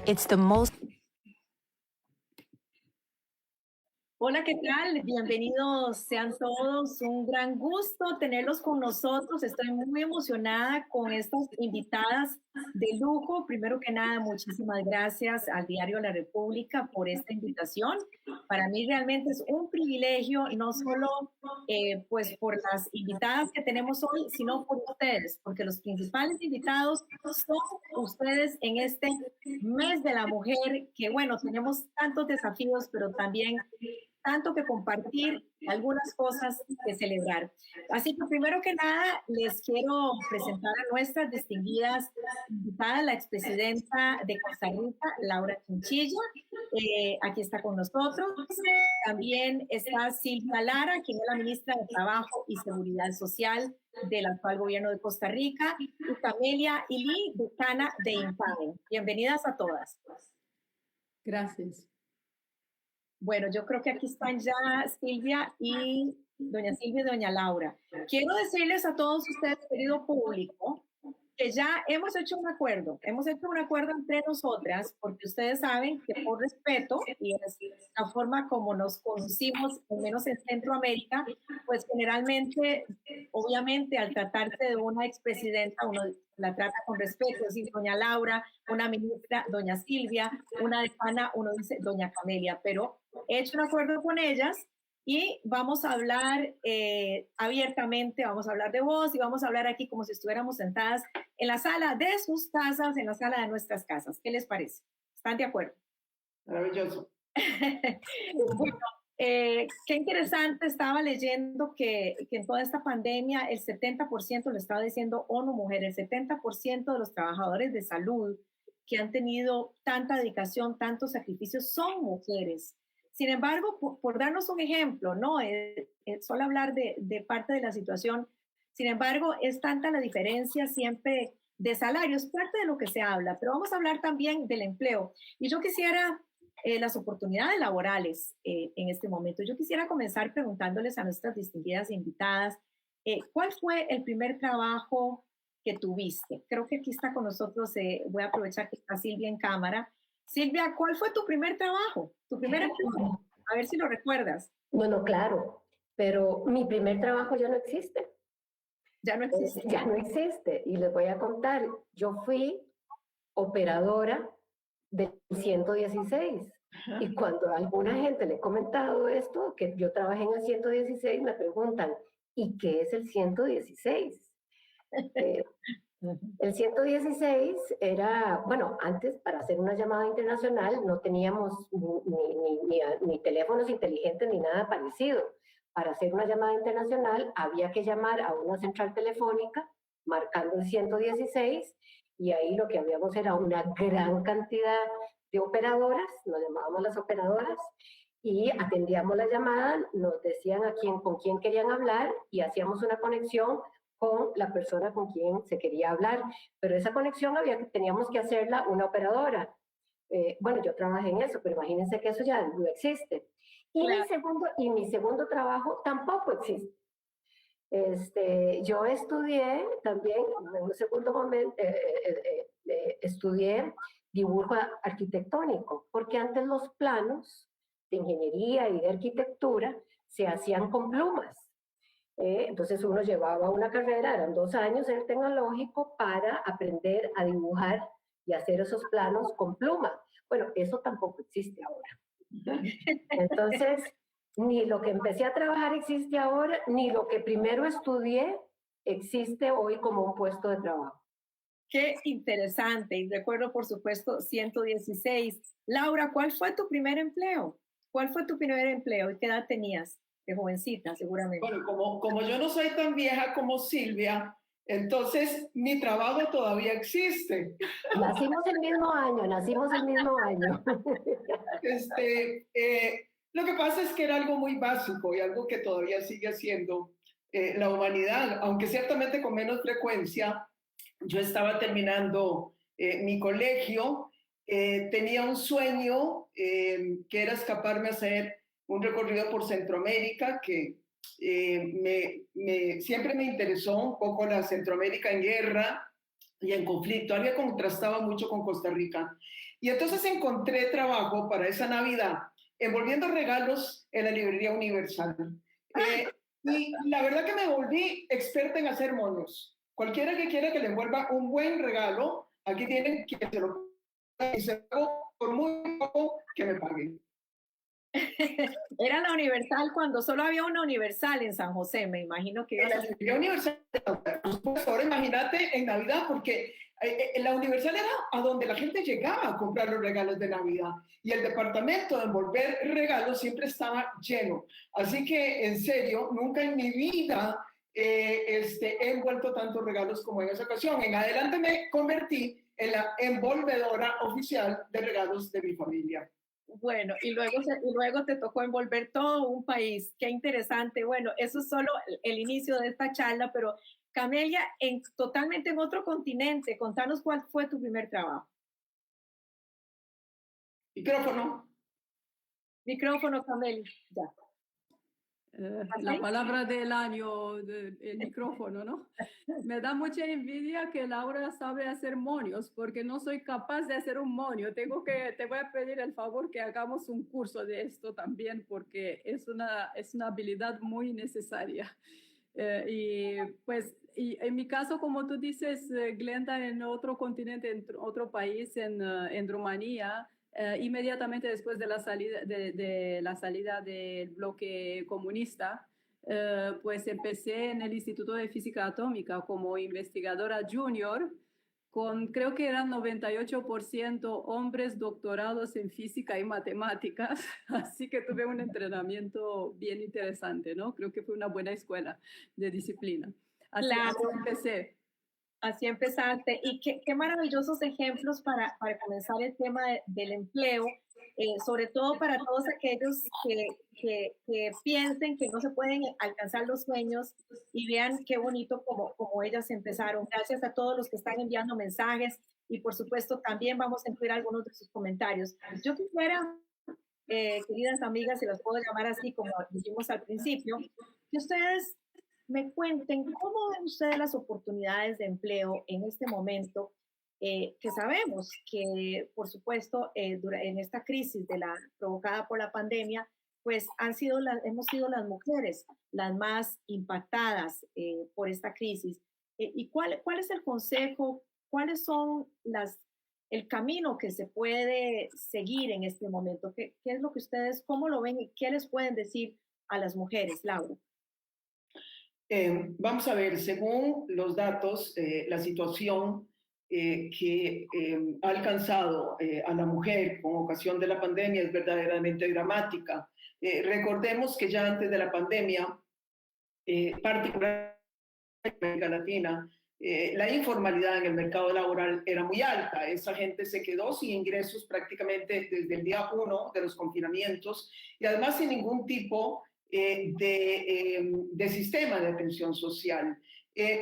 It's the most. Hola, ¿qué tal? Bienvenidos sean todos. Un gran gusto tenerlos con nosotros. Estoy muy emocionada con estas invitadas de lujo. Primero que nada, muchísimas gracias al Diario La República por esta invitación. Para mí realmente es un privilegio, no solo pues por las invitadas que tenemos hoy, sino por ustedes, porque los principales invitados son ustedes en este mes de la mujer, que bueno, tenemos tantos desafíos, pero también tanto que compartir, algunas cosas que celebrar. Así que primero que nada, les quiero presentar a nuestras distinguidas invitadas, la expresidenta de Costa Rica, Laura Chinchilla, aquí está con nosotros. También está Silvia Lara, quien es la ministra de Trabajo y Seguridad Social del actual gobierno de Costa Rica, y Camelia Ili, decana de INPAE. Bienvenidas a todas. Gracias. Bueno, yo creo que aquí están ya Silvia y doña Laura. Quiero decirles a todos ustedes, querido público, que ya hemos hecho un acuerdo entre nosotras, porque ustedes saben que por respeto, y es la forma como nos conocimos, al menos en Centroamérica, pues generalmente, obviamente, al tratarse de una expresidenta, uno la trata con respeto, es decir, doña Laura, una ministra, doña Silvia, una decana, uno dice doña Camelia, pero he hecho un acuerdo con ellas y vamos a hablar abiertamente, vamos a hablar de voz y vamos a hablar aquí como si estuviéramos sentadas en la sala de sus casas, en la sala de nuestras casas. ¿Qué les parece? ¿Están de acuerdo? Maravilloso. Bueno, qué interesante, estaba leyendo que en toda esta pandemia el 70%, lo estaba diciendo ONU Mujer, el 70% de los trabajadores de salud que han tenido tanta dedicación, tantos sacrificios, son mujeres. Sin embargo, por darnos un ejemplo, ¿no? Solo hablar de parte de la situación, sin embargo, es tanta la diferencia siempre de salarios, parte de lo que se habla, pero vamos a hablar también del empleo. Y yo quisiera las oportunidades laborales en este momento. Yo quisiera comenzar preguntándoles a nuestras distinguidas invitadas, ¿cuál fue el primer trabajo que tuviste? Creo que aquí está con nosotros, voy a aprovechar que está Silvia en cámara. Silvia, ¿cuál fue tu primer trabajo? Tu primer empleo. A ver si lo recuerdas. Bueno, claro, pero mi primer trabajo ya no existe. Ya no existe. Ya no existe. Y les voy a contar, yo fui operadora del 116. Y cuando a alguna gente le he comentado esto, que yo trabajé en el 116, me preguntan, ¿y qué es el 116? El 116 era, bueno, antes para hacer una llamada internacional no teníamos ni teléfonos inteligentes ni nada parecido. Para hacer una llamada internacional había que llamar a una central telefónica marcando el 116 y ahí lo que habíamos era una gran cantidad de operadoras, nos llamábamos las operadoras, y atendíamos la llamada, nos decían con quién querían hablar y hacíamos una conexión con la persona con quien se quería hablar, pero esa conexión teníamos que hacerla una operadora. Bueno, yo trabajé en eso, pero imagínense que eso ya no existe. Y, claro, mi segundo trabajo tampoco existe. Yo estudié también, en un segundo momento, estudié dibujo arquitectónico, porque antes los planos de ingeniería y de arquitectura se hacían con plumas. Entonces uno llevaba una carrera, eran 2 años en el tecnológico para aprender a dibujar y hacer esos planos con pluma. Bueno, eso tampoco existe ahora. Entonces, ni lo que empecé a trabajar existe ahora, ni lo que primero estudié existe hoy como un puesto de trabajo. Qué interesante. Y recuerdo, por supuesto, 116. Laura, ¿cuál fue tu primer empleo? ¿Cuál fue tu primer empleo y qué edad tenías? De jovencita, seguramente. Bueno, como yo no soy tan vieja como Silvia, entonces mi trabajo todavía existe. Nacimos el mismo año. Lo que pasa es que era algo muy básico y algo que todavía sigue haciendo la humanidad, aunque ciertamente con menos frecuencia. Yo estaba terminando mi colegio, tenía un sueño que era escaparme a hacer un recorrido por Centroamérica, que siempre me interesó un poco la Centroamérica en guerra y en conflicto. Había contrastado mucho con Costa Rica. Y entonces encontré trabajo para esa Navidad envolviendo regalos en la librería Universal. Y la verdad que me volví experta en hacer monos. Cualquiera que quiera que le envuelva un buen regalo, aquí tienen que se lo y se lo por muy poco que me paguen. Era la Universal cuando solo había una Universal en San José, me imagino que En ibas la a... librería Universal, ahora imagínate en Navidad, porque la Universal era a donde la gente llegaba a comprar los regalos de Navidad y el departamento de envolver regalos siempre estaba lleno. Así que, en serio, nunca en mi vida he envuelto tantos regalos como en esa ocasión. En adelante me convertí en la envolvedora oficial de regalos de mi familia. Bueno, y luego te tocó envolver todo un país. Qué interesante. Bueno, eso es solo el inicio de esta charla, pero Camelia, totalmente en otro continente, contanos cuál fue tu primer trabajo. Micrófono. Micrófono, Camelia. Ya. La palabra del año, el micrófono, ¿no? Me da mucha envidia que Laura sabe hacer monios, porque no soy capaz de hacer un monio. Te voy a pedir el favor que hagamos un curso de esto también, porque es una habilidad muy necesaria. Y pues, y en mi caso, como tú dices, Glenda, en otro continente, en otro país, en Rumanía, inmediatamente después de la salida del bloque comunista, pues empecé en el Instituto de Física Atómica como investigadora junior, con creo que eran 98% hombres doctorados en física y matemáticas, así que tuve un entrenamiento bien interesante, ¿no? Creo que fue una buena escuela de disciplina. Así empecé. Así empezaste. Y qué maravillosos ejemplos para comenzar el tema del empleo, sobre todo para todos aquellos que piensen que no se pueden alcanzar los sueños y vean qué bonito como ellas empezaron. Gracias a todos los que están enviando mensajes y por supuesto también vamos a incluir algunos de sus comentarios. Yo quisiera, queridas amigas, si las puedo llamar así como dijimos al principio, que ustedes me cuenten cómo ven ustedes las oportunidades de empleo en este momento, que sabemos que, por supuesto, en esta crisis provocada por la pandemia, pues hemos sido las mujeres las más impactadas por esta crisis. ¿Y cuál es el consejo? ¿Cuáles son el camino que se puede seguir en este momento? ¿Qué es lo que ustedes, cómo lo ven y qué les pueden decir a las mujeres, Laura? Vamos a ver, según los datos, la situación que ha alcanzado a la mujer con ocasión de la pandemia es verdaderamente dramática. Recordemos que ya antes de la pandemia, particularmente en América Latina, la informalidad en el mercado laboral era muy alta. Esa gente se quedó sin ingresos prácticamente desde el día 1 de los confinamientos y además sin ningún tipo de sistema de atención social.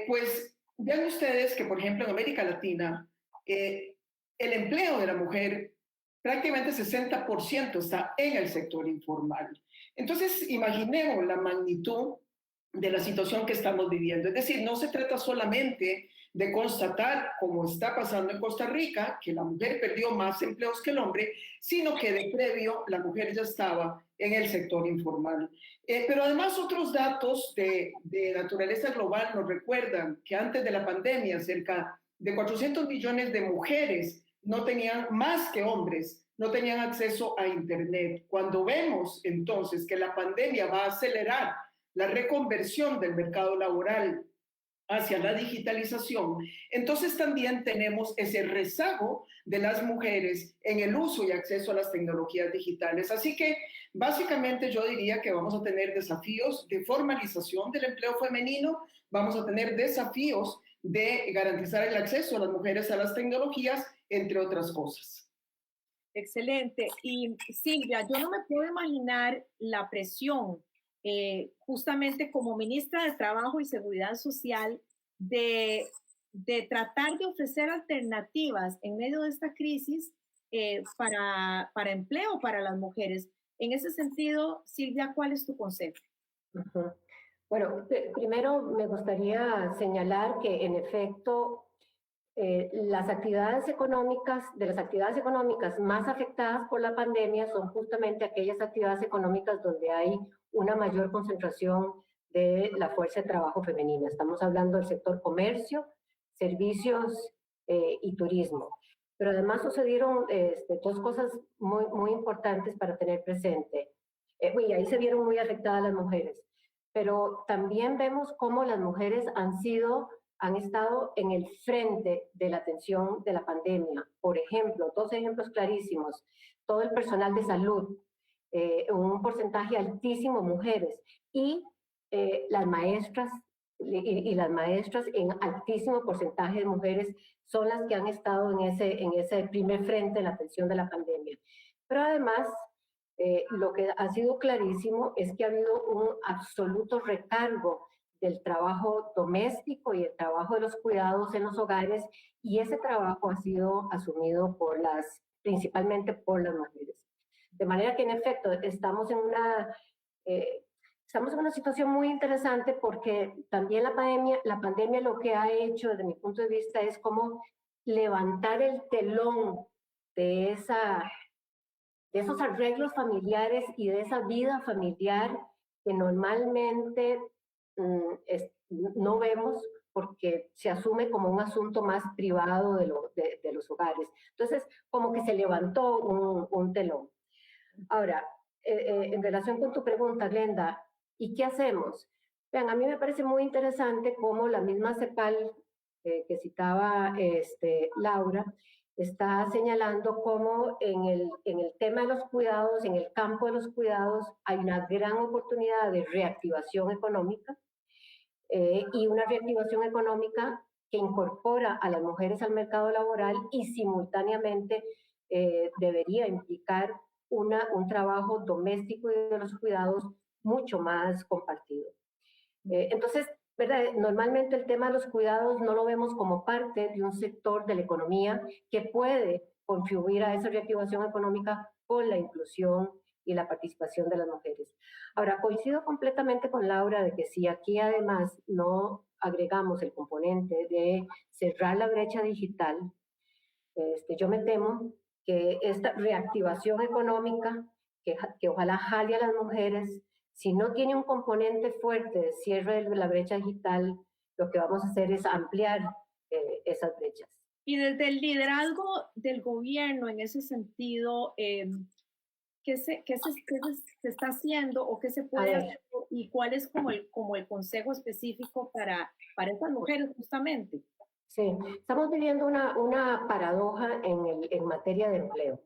Pues vean ustedes que, por ejemplo, en América Latina, el empleo de la mujer, prácticamente 60% está en el sector informal. Entonces, imaginemos la magnitud de la situación que estamos viviendo. Es decir, no se trata solamente de constatar, como está pasando en Costa Rica, que la mujer perdió más empleos que el hombre, sino que de previo la mujer ya estaba en el sector informal. Pero además otros datos de naturaleza global nos recuerdan que antes de la pandemia cerca de 400 millones de mujeres no tenían, más que hombres, no tenían acceso a Internet. Cuando vemos entonces que la pandemia va a acelerar la reconversión del mercado laboral hacia la digitalización, entonces también tenemos ese rezago de las mujeres en el uso y acceso a las tecnologías digitales. Así que básicamente yo diría que vamos a tener desafíos de formalización del empleo femenino, vamos a tener desafíos de garantizar el acceso a las mujeres a las tecnologías, entre otras cosas. Excelente. Y Silvia, yo no me puedo imaginar la presión justamente como ministra de Trabajo y Seguridad Social, de tratar de ofrecer alternativas en medio de esta crisis para empleo para las mujeres. En ese sentido, Silvia, ¿cuál es tu consejo? Uh-huh. Bueno, primero me gustaría señalar que en efecto las actividades económicas, de las actividades económicas más afectadas por la pandemia son justamente aquellas actividades económicas donde hay una mayor concentración de la fuerza de trabajo femenina. Estamos hablando del sector comercio, servicios y turismo. Pero además sucedieron dos cosas muy importantes para tener presente. Y ahí se vieron muy afectadas las mujeres. Pero también vemos cómo las mujeres han estado en el frente de la atención de la pandemia. Por ejemplo, dos ejemplos clarísimos. Todo el personal de salud, un porcentaje altísimo mujeres, y las maestras, y las maestras en altísimo porcentaje de mujeres son las que han estado en ese primer frente de la atención de la pandemia. Pero además, lo que ha sido clarísimo es que ha habido un absoluto recargo del trabajo doméstico y el trabajo de los cuidados en los hogares, y ese trabajo ha sido asumido principalmente por las mujeres. De manera que, en efecto, estamos en una situación muy interesante, porque también la pandemia lo que ha hecho, desde mi punto de vista, es como levantar el telón de esos arreglos familiares y de esa vida familiar que normalmente no vemos, porque se asume como un asunto más privado de los hogares. Entonces, como que se levantó un telón. Ahora, en relación con tu pregunta, Glenda, ¿y qué hacemos? Vean, a mí me parece muy interesante cómo la misma CEPAL que citaba Laura está señalando cómo en el tema de los cuidados, en el campo de los cuidados, hay una gran oportunidad de reactivación económica, y una reactivación económica que incorpora a las mujeres al mercado laboral y simultáneamente debería implicar un trabajo doméstico y de los cuidados mucho más compartido. Entonces, ¿verdad? Normalmente el tema de los cuidados no lo vemos como parte de un sector de la economía que puede contribuir a esa reactivación económica con la inclusión y la participación de las mujeres. Ahora, coincido completamente con Laura de que si aquí además no agregamos el componente de cerrar la brecha digital, yo me temo que esta reactivación económica, que ojalá jale a las mujeres, si no tiene un componente fuerte de cierre de la brecha digital, lo que vamos a hacer es ampliar esas brechas. Y desde el liderazgo del gobierno en ese sentido, ¿qué se está haciendo o qué se puede hacer, y cuál es como el consejo específico para estas mujeres justamente? Sí, estamos viviendo una paradoja en materia de empleo.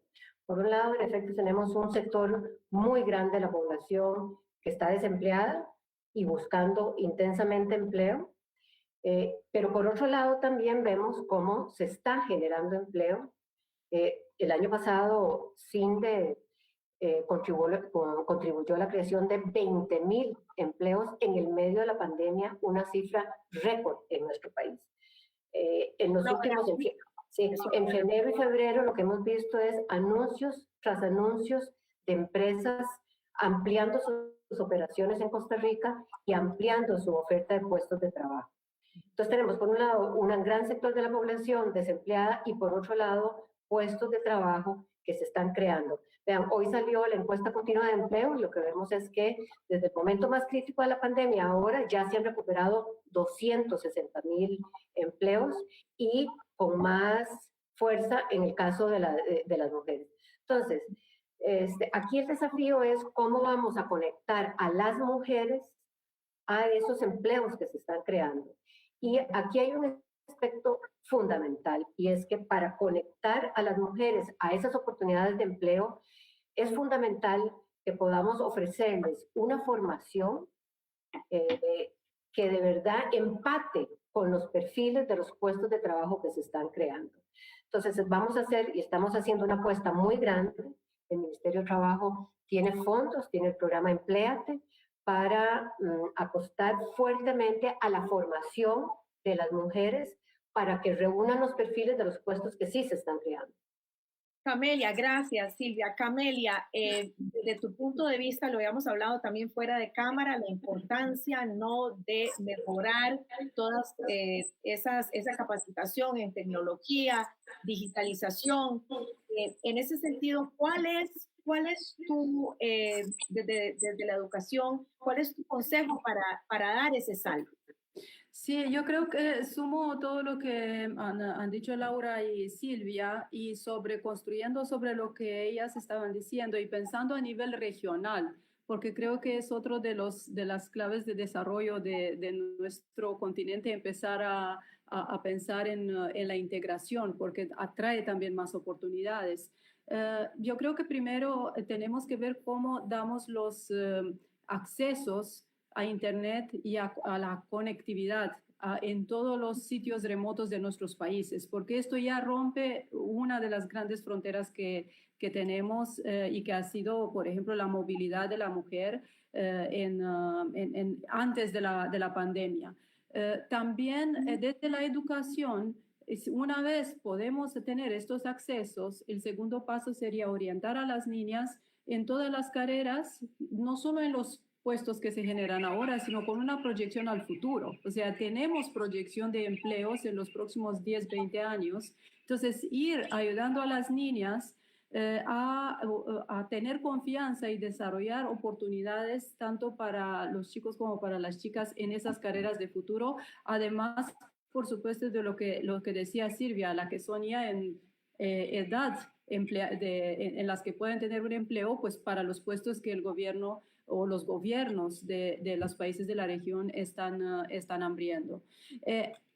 Por un lado, en efecto, tenemos un sector muy grande de la población que está desempleada y buscando intensamente empleo, pero por otro lado también vemos cómo se está generando empleo. El año pasado, CINDE contribuyó a la creación de 20,000 empleos en el medio de la pandemia, una cifra récord en nuestro país. En los últimos, en enero y febrero, lo que hemos visto es anuncios tras anuncios de empresas ampliando sus operaciones en Costa Rica y ampliando su oferta de puestos de trabajo. Entonces tenemos por un lado un gran sector de la población desempleada y por otro lado puestos de trabajo que se están creando. Vean, hoy salió la encuesta continua de empleo y lo que vemos es que desde el momento más crítico de la pandemia ahora ya se han recuperado 260,000 empleos y con más fuerza en el caso de las mujeres. Entonces, aquí el desafío es cómo vamos a conectar a las mujeres a esos empleos que se están creando. Y aquí hay un aspecto fundamental, y es que para conectar a las mujeres a esas oportunidades de empleo, es fundamental que podamos ofrecerles una formación que de verdad empate con los perfiles de los puestos de trabajo que se están creando. Entonces, vamos a hacer y estamos haciendo una apuesta muy grande. El Ministerio de Trabajo tiene fondos, tiene el programa Empléate, para apostar fuertemente a la formación de las mujeres para que reúnan los perfiles de los puestos que sí se están creando. Camelia, gracias Silvia. Camelia, desde tu punto de vista, lo habíamos hablado también fuera de cámara, la importancia no de mejorar todas esa capacitación en tecnología, digitalización. En ese sentido, ¿cuál es tu, desde la educación, cuál es tu consejo para dar ese salto? Sí, yo creo que sumo todo lo que han dicho Laura y Silvia y construyendo sobre lo que ellas estaban diciendo y pensando a nivel regional, porque creo que es otro de las claves de desarrollo de nuestro continente, empezar a pensar en la integración, porque atrae también más oportunidades. Yo creo que primero tenemos que ver cómo damos los accesos a Internet y a la conectividad en todos los sitios remotos de nuestros países, porque esto ya rompe una de las grandes fronteras que tenemos y que ha sido, por ejemplo, la movilidad de la mujer antes de la pandemia. También desde la educación, una vez podemos tener estos accesos, el segundo paso sería orientar a las niñas en todas las carreras, no solo en los puestos que se generan ahora, sino con una proyección al futuro. O sea, tenemos proyección de empleos en los próximos 10, 20 años. Entonces, ir ayudando a las niñas a tener confianza y desarrollar oportunidades tanto para los chicos como para las chicas en esas carreras de futuro. Además, por supuesto, de lo que decía Silvia, la que son ya en edad en las que pueden tener un empleo, pues para los puestos que el gobierno o los gobiernos de los países de la región están hambriendo.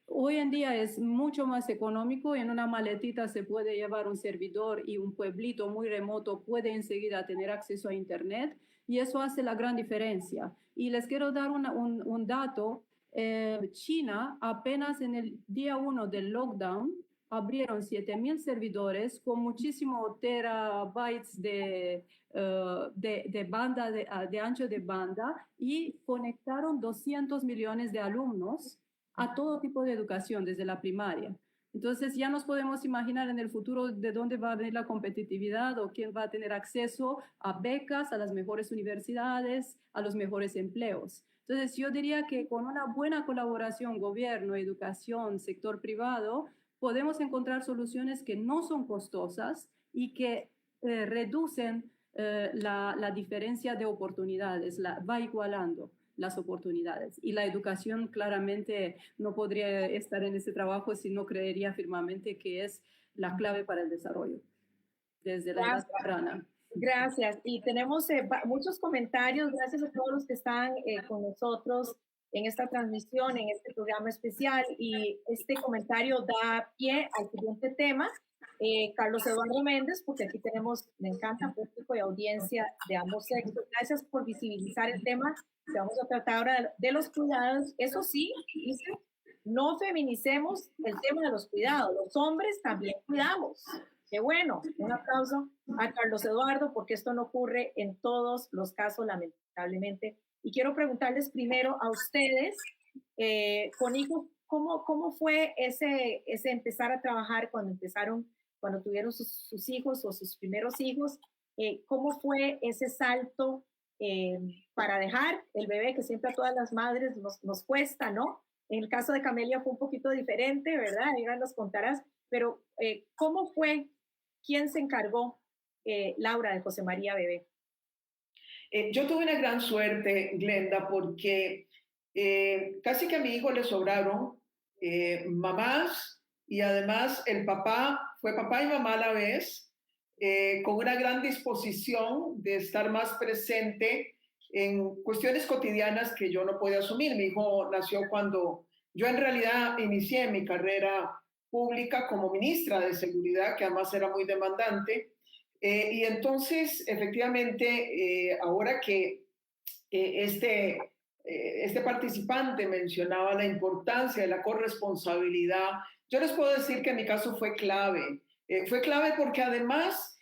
Hoy en día es mucho más económico, en una maletita se puede llevar un servidor y un pueblito muy remoto puede enseguida tener acceso a Internet y eso hace la gran diferencia. Y les quiero dar un dato. China apenas en el día 1 del lockdown abrieron 7,000 servidores con muchísimos terabytes de banda, de ancho de banda y conectaron 200 millones de alumnos a todo tipo de educación desde la primaria. Entonces ya nos podemos imaginar en el futuro de dónde va a venir la competitividad o quién va a tener acceso a becas, a las mejores universidades, a los mejores empleos. Entonces yo diría que con una buena colaboración gobierno, educación, sector privado, podemos encontrar soluciones que no son costosas y que reducen la diferencia de oportunidades, va igualando las oportunidades. Y la educación claramente no podría estar en ese trabajo si no creería firmemente que es la clave para el desarrollo desde la edad temprana. Gracias. Y tenemos muchos comentarios. Gracias a todos los que están con nosotros en esta transmisión, en este programa especial. Y este comentario da pie al siguiente tema. Carlos Eduardo Méndez, porque aquí tenemos, me encanta, público y audiencia de ambos sexos. Gracias por visibilizar el tema que vamos a tratar ahora de los cuidados. Eso sí, dice, no feminicemos el tema de los cuidados. Los hombres también cuidamos. Qué bueno. Un aplauso a Carlos Eduardo, porque esto no ocurre en todos los casos, lamentablemente. Y quiero preguntarles primero a ustedes, con hijos, ¿cómo fue ese empezar a trabajar cuando tuvieron sus hijos o sus primeros hijos? ¿Cómo fue ese salto para dejar el bebé, que siempre a todas las madres nos cuesta, ¿no? En el caso de Camelia fue un poquito diferente, ¿verdad? Ella nos contarás, pero ¿cómo fue? ¿Quién se encargó, Laura, de José María Bebé? Yo tuve una gran suerte, Glenda, porque casi que a mi hijo le sobraron mamás y además el papá fue papá y mamá a la vez, con una gran disposición de estar más presente en cuestiones cotidianas que yo no podía asumir. Mi hijo nació cuando yo en realidad inicié mi carrera pública como ministra de Seguridad, que además era muy demandante. Y entonces, efectivamente, ahora que este participante mencionaba la importancia de la corresponsabilidad, yo les puedo decir que en mi caso fue clave. Fue clave porque además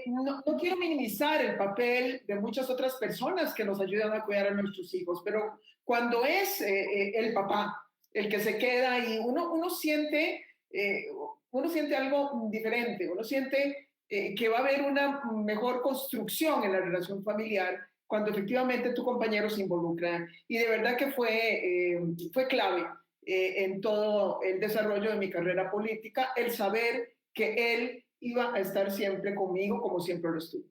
no quiero minimizar el papel de muchas otras personas que nos ayudan a cuidar a nuestros hijos, pero cuando es el papá el que se queda y uno siente algo diferente, uno siente que va a haber una mejor construcción en la relación familiar cuando efectivamente tu compañero se involucra. Y de verdad que fue clave en todo el desarrollo de mi carrera política, el saber que él iba a estar siempre conmigo como siempre lo estuvo.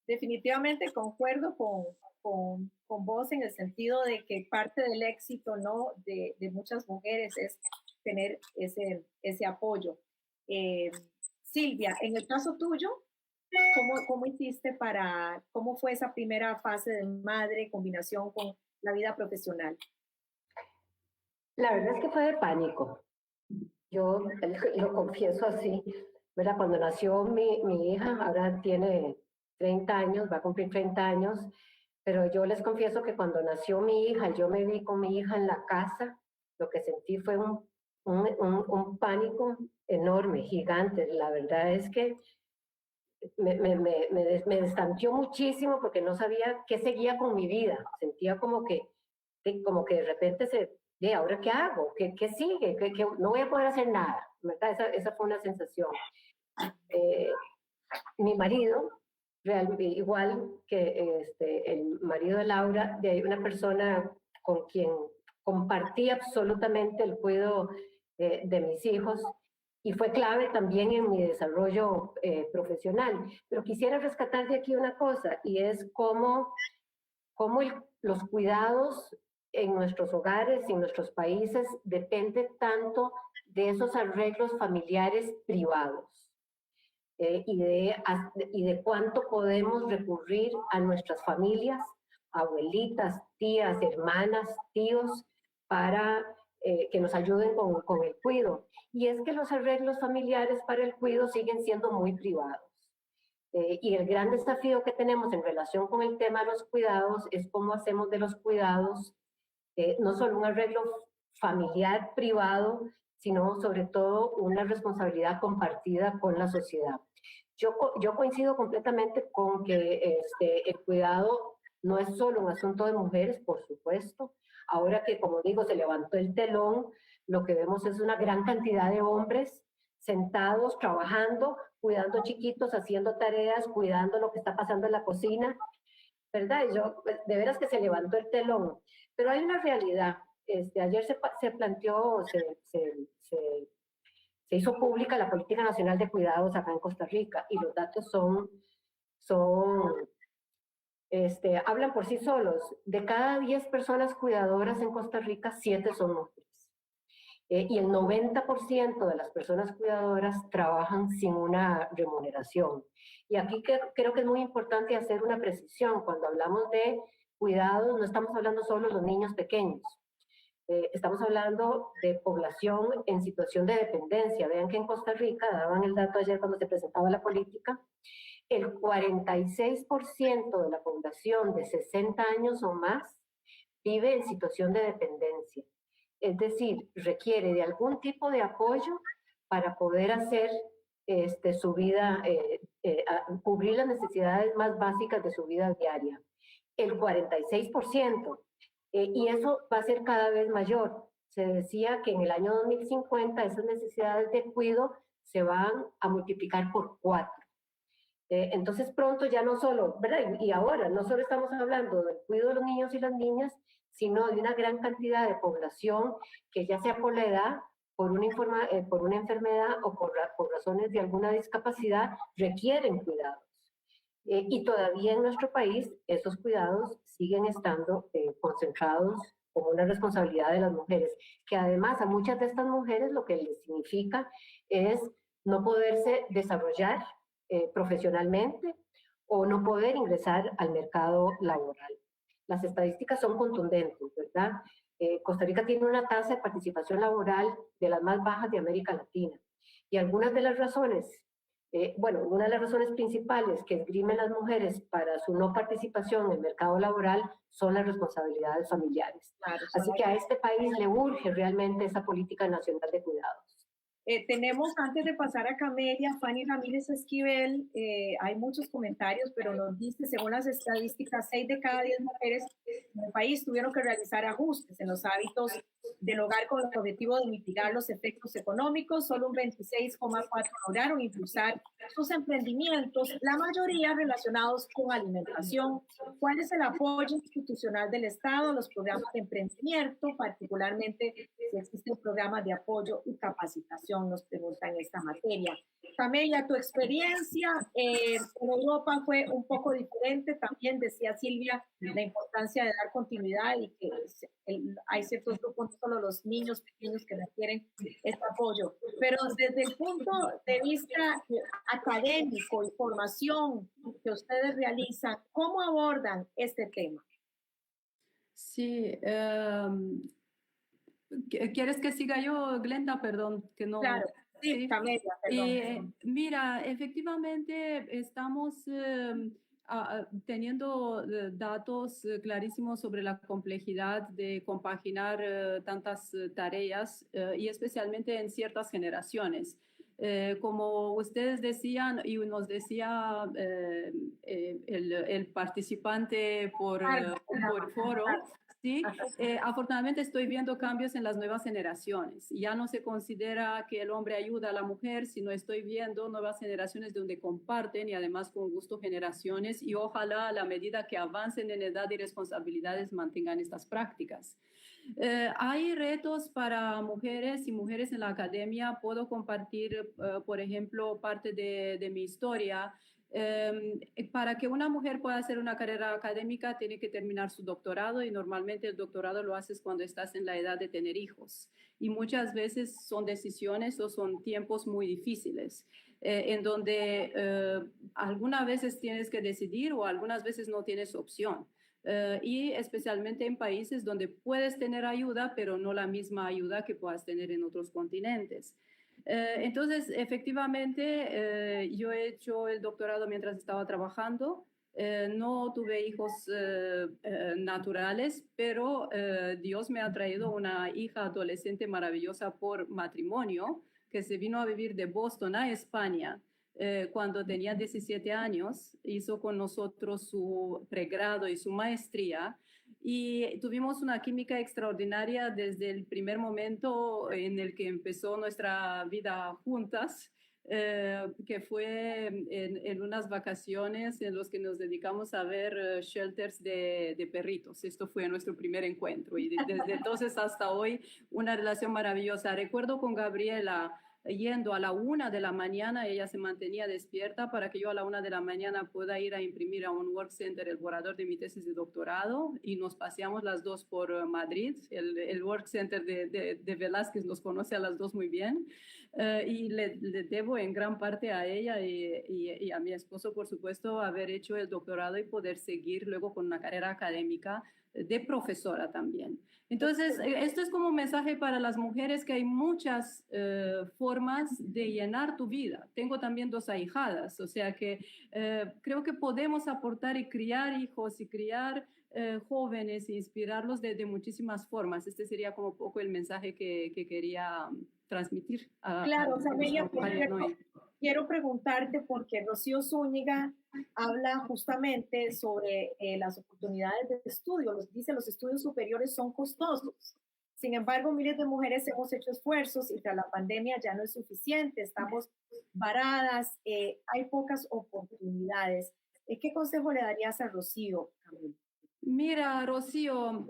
Definitivamente concuerdo con vos en el sentido de que parte del éxito, ¿no?, de muchas mujeres es tener ese apoyo. Silvia, en el caso tuyo, ¿cómo hiciste cómo fue esa primera fase de madre en combinación con la vida profesional? La verdad es que fue de pánico. Yo lo confieso así, ¿verdad? Cuando nació mi hija, ahora tiene 30 años, va a cumplir 30 años, pero yo les confieso que cuando nació mi hija, yo me vi con mi hija en la casa, lo que sentí fue un pánico enorme, gigante. La verdad es que me destanteó muchísimo porque no sabía qué seguía con mi vida. Sentía como que de repente ¿y ahora qué hago? ¿Qué sigue? No voy a poder hacer nada, ¿verdad? Esa fue una sensación. Mi marido, igual que el marido de Laura, de una persona con quien compartí absolutamente el cuidado de mis hijos, y fue clave también en mi desarrollo profesional. Pero quisiera rescatar de aquí una cosa, y es cómo los cuidados en nuestros hogares y en nuestros países depende tanto de esos arreglos familiares privados y de cuánto podemos recurrir a nuestras familias, abuelitas, tías, hermanas, tíos, para que nos ayuden con el cuidado. Y es que los arreglos familiares para el cuidado siguen siendo muy privados. Y el gran desafío que tenemos en relación con el tema de los cuidados es cómo hacemos de los cuidados no solo un arreglo familiar privado, sino sobre todo una responsabilidad compartida con la sociedad. Yo coincido completamente con que el cuidado no es solo un asunto de mujeres, por supuesto. Ahora que, como digo, se levantó el telón, lo que vemos es una gran cantidad de hombres sentados, trabajando, cuidando chiquitos, haciendo tareas, cuidando lo que está pasando en la cocina, ¿verdad? De veras que se levantó el telón. Pero hay una realidad. Ayer se planteó, se hizo pública la Política Nacional de Cuidados acá en Costa Rica y los datos hablan por sí solos. De cada 10 personas cuidadoras en Costa Rica, 7 son mujeres. Y el 90% de las personas cuidadoras trabajan sin una remuneración. Y aquí creo que es muy importante hacer una precisión. Cuando hablamos de cuidados, no estamos hablando solo de los niños pequeños. Estamos hablando de población en situación de dependencia. Vean que en Costa Rica, daban el dato ayer cuando se presentaba la política, el 46% de la población de 60 años o más vive en situación de dependencia. Es decir, requiere de algún tipo de apoyo para poder hacer su vida, cubrir las necesidades más básicas de su vida diaria. El 46%. Y eso va a ser cada vez mayor. Se decía que en el año 2050 esas necesidades de cuidado se van a multiplicar por 4. Entonces pronto ya no solo, ¿verdad? Y ahora no solo estamos hablando del cuidado de los niños y las niñas, sino de una gran cantidad de población que ya sea por la edad, por una enfermedad o por razones de alguna discapacidad, requieren cuidados. Y todavía en nuestro país esos cuidados siguen estando concentrados como una responsabilidad de las mujeres, que además a muchas de estas mujeres lo que les significa es no poderse desarrollar profesionalmente o no poder ingresar al mercado laboral. Las estadísticas son contundentes, ¿verdad? Costa Rica tiene una tasa de participación laboral de las más bajas de América Latina. Y algunas de las razones, una de las razones principales que esgrimen las mujeres para su no participación en el mercado laboral son las responsabilidades familiares. Claro, así que a este país le urge realmente esa política nacional de cuidados. Tenemos, antes de pasar a Camelia, Fanny Ramírez Esquivel, hay muchos comentarios, pero nos dice, según las estadísticas, 6 de cada 10 mujeres en el país tuvieron que realizar ajustes en los hábitos del hogar con el objetivo de mitigar los efectos económicos. Solo un 26,4% lograron impulsar sus emprendimientos, la mayoría relacionados con alimentación. ¿Cuál es el apoyo institucional del Estado a los programas de emprendimiento, particularmente si existen programas de apoyo y capacitación? Nos pregunta en esta materia. Camelia, tu experiencia en Europa fue un poco diferente. También decía Silvia la importancia de dar continuidad y que hay ciertos grupos, no solo los niños pequeños que requieren este apoyo. Pero desde el punto de vista académico y formación que ustedes realizan, ¿cómo abordan este tema? Sí, ¿quieres que siga yo, Glenda? Perdón, que no. Claro, sí, Sí. Camelia, perdón. Mira, efectivamente estamos teniendo datos clarísimos sobre la complejidad de compaginar tantas tareas y especialmente en ciertas generaciones. Como ustedes decían y nos decía el participante por foro, ¿sí? Afortunadamente estoy viendo cambios en las nuevas generaciones. Ya no se considera que el hombre ayuda a la mujer, sino estoy viendo nuevas generaciones donde comparten y además con gusto generaciones y ojalá a la medida que avancen en edad y responsabilidades mantengan estas prácticas. Hay retos para mujeres y mujeres en la academia. Puedo compartir, por ejemplo, parte de mi historia. Para que una mujer pueda hacer una carrera académica tiene que terminar su doctorado y normalmente el doctorado lo haces cuando estás en la edad de tener hijos y muchas veces son decisiones o son tiempos muy difíciles en donde algunas veces tienes que decidir o algunas veces no tienes opción. Y especialmente en países donde puedes tener ayuda, pero no la misma ayuda que puedas tener en otros continentes. Entonces, efectivamente, yo he hecho el doctorado mientras estaba trabajando. No tuve hijos naturales, pero Dios me ha traído una hija adolescente maravillosa por matrimonio que se vino a vivir de Boston a España. Cuando tenía 17 años, hizo con nosotros su pregrado y su maestría y tuvimos una química extraordinaria desde el primer momento en el que empezó nuestra vida juntas, que fue en unas vacaciones en las que nos dedicamos a ver shelters de perritos. Esto fue nuestro primer encuentro y desde entonces hasta hoy una relación maravillosa. Recuerdo con Gabriela yendo a la 1 de la mañana, ella se mantenía despierta para que yo a la 1 de la mañana pueda ir a imprimir a un work center el borrador de mi tesis de doctorado y nos paseamos las dos por Madrid. El work center de Velázquez nos conoce a las dos muy bien y le debo en gran parte a ella y a mi esposo, por supuesto, haber hecho el doctorado y poder seguir luego con una carrera académica de profesora también. Entonces, esto es como un mensaje para las mujeres que hay muchas formas de llenar tu vida. Tengo también 2 ahijadas, o sea que creo que podemos aportar y criar hijos y criar jóvenes e inspirarlos de muchísimas formas. Este sería como un poco el mensaje que quería transmitir claro, Camelia, quiero preguntarte porque Rocío Zúñiga habla justamente sobre las oportunidades de estudio. Dice, los estudios superiores son costosos. Sin embargo, miles de mujeres hemos hecho esfuerzos y tras la pandemia ya no es suficiente. Estamos varadas, hay pocas oportunidades. ¿Qué consejo le darías a Rocío, Camila? Mira, Rocío,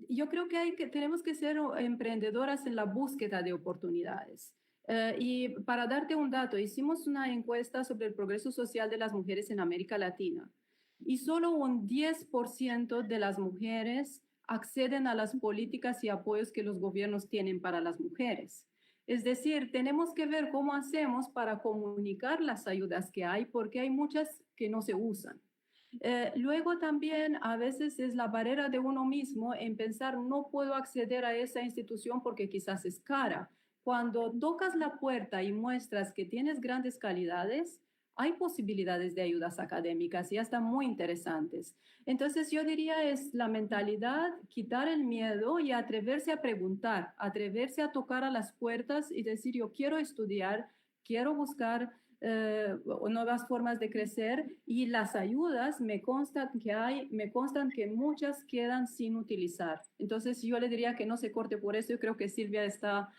yo creo que tenemos que ser emprendedoras en la búsqueda de oportunidades. Y para darte un dato, hicimos una encuesta sobre el progreso social de las mujeres en América Latina y solo un 10% de las mujeres acceden a las políticas y apoyos que los gobiernos tienen para las mujeres. Es decir, tenemos que ver cómo hacemos para comunicar las ayudas que hay, porque hay muchas que no se usan. Luego también a veces es la barrera de uno mismo en pensar no puedo acceder a esa institución porque quizás es cara. Cuando tocas la puerta y muestras que tienes grandes calidades, hay posibilidades de ayudas académicas y hasta muy interesantes. Entonces yo diría es la mentalidad, quitar el miedo y atreverse a preguntar, atreverse a tocar a las puertas y decir yo quiero estudiar, quiero buscar nuevas formas de crecer, y las ayudas me constan que muchas quedan sin utilizar. Entonces yo le diría que no se corte por eso. Yo creo que Silvia está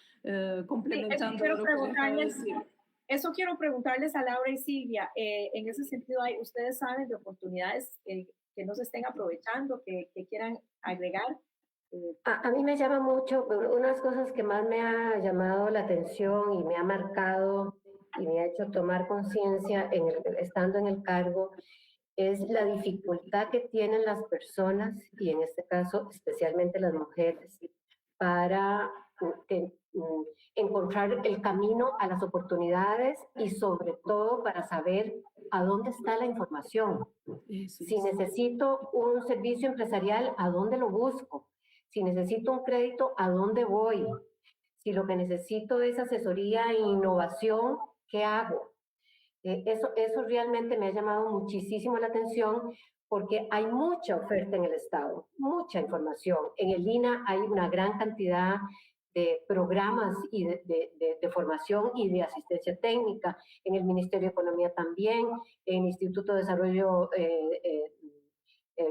complementando lo que acabo de decir. Eso quiero preguntarles a Laura y Silvia. En ese sentido, ¿ustedes saben de oportunidades que no se estén aprovechando, que quieran agregar? A mí me llama mucho, una de las cosas que más me ha llamado la atención y me ha marcado y me ha hecho tomar conciencia estando en el cargo, es la dificultad que tienen las personas, y en este caso especialmente las mujeres, para encontrar el camino a las oportunidades y sobre todo para saber a dónde está la información. Si necesito un servicio empresarial, ¿a dónde lo busco? Si necesito un crédito, ¿a dónde voy? Si lo que necesito es asesoría e innovación, ¿qué hago? Eso realmente me ha llamado muchísimo la atención, porque hay mucha oferta en el Estado, mucha información. En el INAH hay una gran cantidad de programas y de formación y de asistencia técnica. En el Ministerio de Economía también, en el Instituto de Desarrollo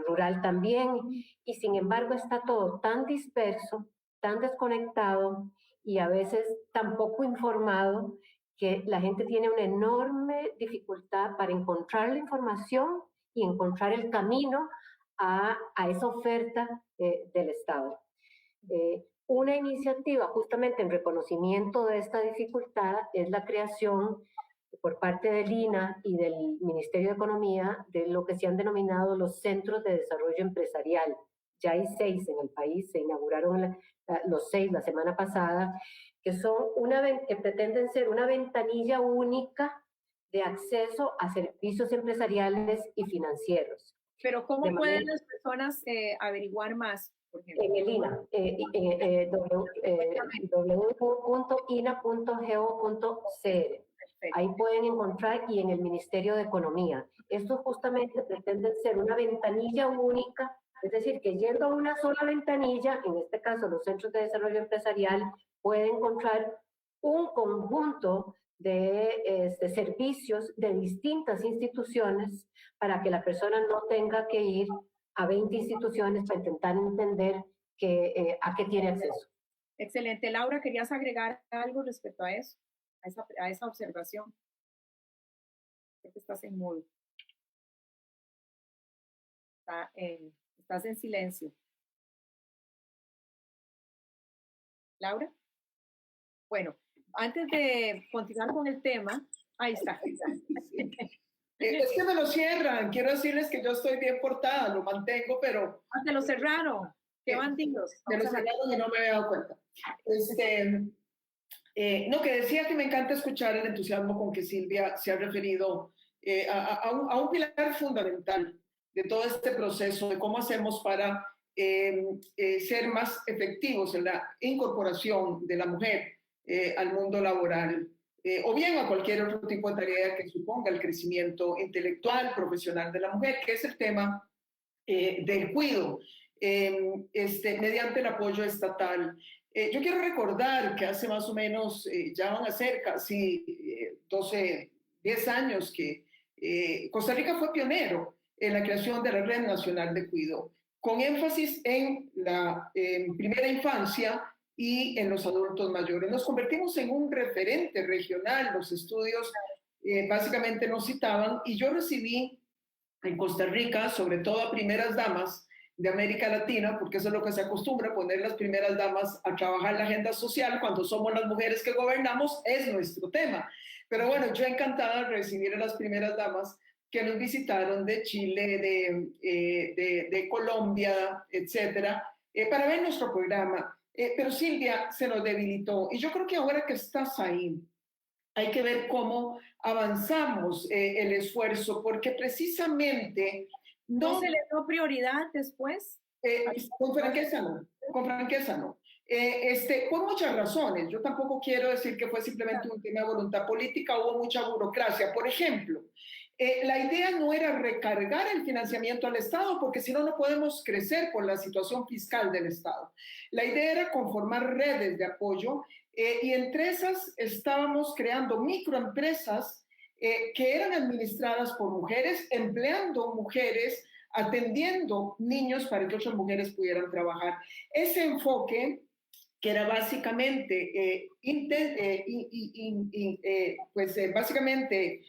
Rural también, y sin embargo está todo tan disperso, tan desconectado y a veces tan poco informado, que la gente tiene una enorme dificultad para encontrar la información y encontrar el camino a esa oferta del Estado. Una iniciativa justamente en reconocimiento de esta dificultad es la creación por parte del INAH y del Ministerio de Economía de lo que se han denominado los Centros de Desarrollo Empresarial. Ya hay 6 en el país, se inauguraron los 6 la semana pasada, que pretenden ser una ventanilla única de acceso a servicios empresariales y financieros. Pero ¿cómo pueden las personas averiguar más? Por ejemplo? En el INAH, www.ina.go.cr. Ahí pueden encontrar, y en el Ministerio de Economía. Estos justamente pretenden ser una ventanilla única, es decir, que yendo a una sola ventanilla, en este caso los Centros de Desarrollo Empresarial, pueden encontrar un conjunto de servicios de distintas instituciones, para que la persona no tenga que ir a 20 instituciones para intentar entender a qué tiene acceso. Excelente. Laura, ¿querías agregar algo respecto a eso? A esa observación. Creo que estás en mudo. Estás en silencio. Laura. Bueno, antes de continuar con el tema, ahí está. Es que me lo cierran. Quiero decirles que yo estoy bien portada, lo mantengo, pero... Ah, te lo cerraron. Qué bandidos. Me lo cerraron y no me había dado cuenta. No, que decía que me encanta escuchar el entusiasmo con que Silvia se ha referido a un pilar fundamental de todo este proceso, de cómo hacemos para ser más efectivos en la incorporación de la mujer al mundo laboral, o bien a cualquier otro tipo de tarea que suponga el crecimiento intelectual, profesional de la mujer, que es el tema del cuidado, mediante el apoyo estatal. Yo quiero recordar que hace más o menos, ya van a ser casi 10 años que Costa Rica fue pionero en la creación de la Red Nacional de Cuidado, con énfasis en la primera infancia y en los adultos mayores. Nos convertimos en un referente regional. Los estudios básicamente nos citaban, y yo recibí en Costa Rica, sobre todo a primeras damas de América Latina, porque eso es lo que se acostumbra, poner las primeras damas a trabajar la agenda social cuando somos las mujeres que gobernamos, es nuestro tema. Pero bueno, yo encantada de recibir a las primeras damas que nos visitaron de Chile, de Colombia, etcétera, para ver nuestro programa. Pero Silvia se nos debilitó, y yo creo que ahora que estás ahí, hay que ver cómo avanzamos el esfuerzo, porque precisamente... ¿No se le dio prioridad después? Con franqueza no. Por muchas razones. Yo tampoco quiero decir que fue simplemente un tema de voluntad política, hubo mucha burocracia. Por ejemplo, la idea no era recargar el financiamiento al Estado, porque si no, no podemos crecer por la situación fiscal del Estado. La idea era conformar redes de apoyo, y entre esas estábamos creando microempresas que eran administradas por mujeres, empleando mujeres, atendiendo niños para que otras mujeres pudieran trabajar. Ese enfoque, que era básicamente, básicamente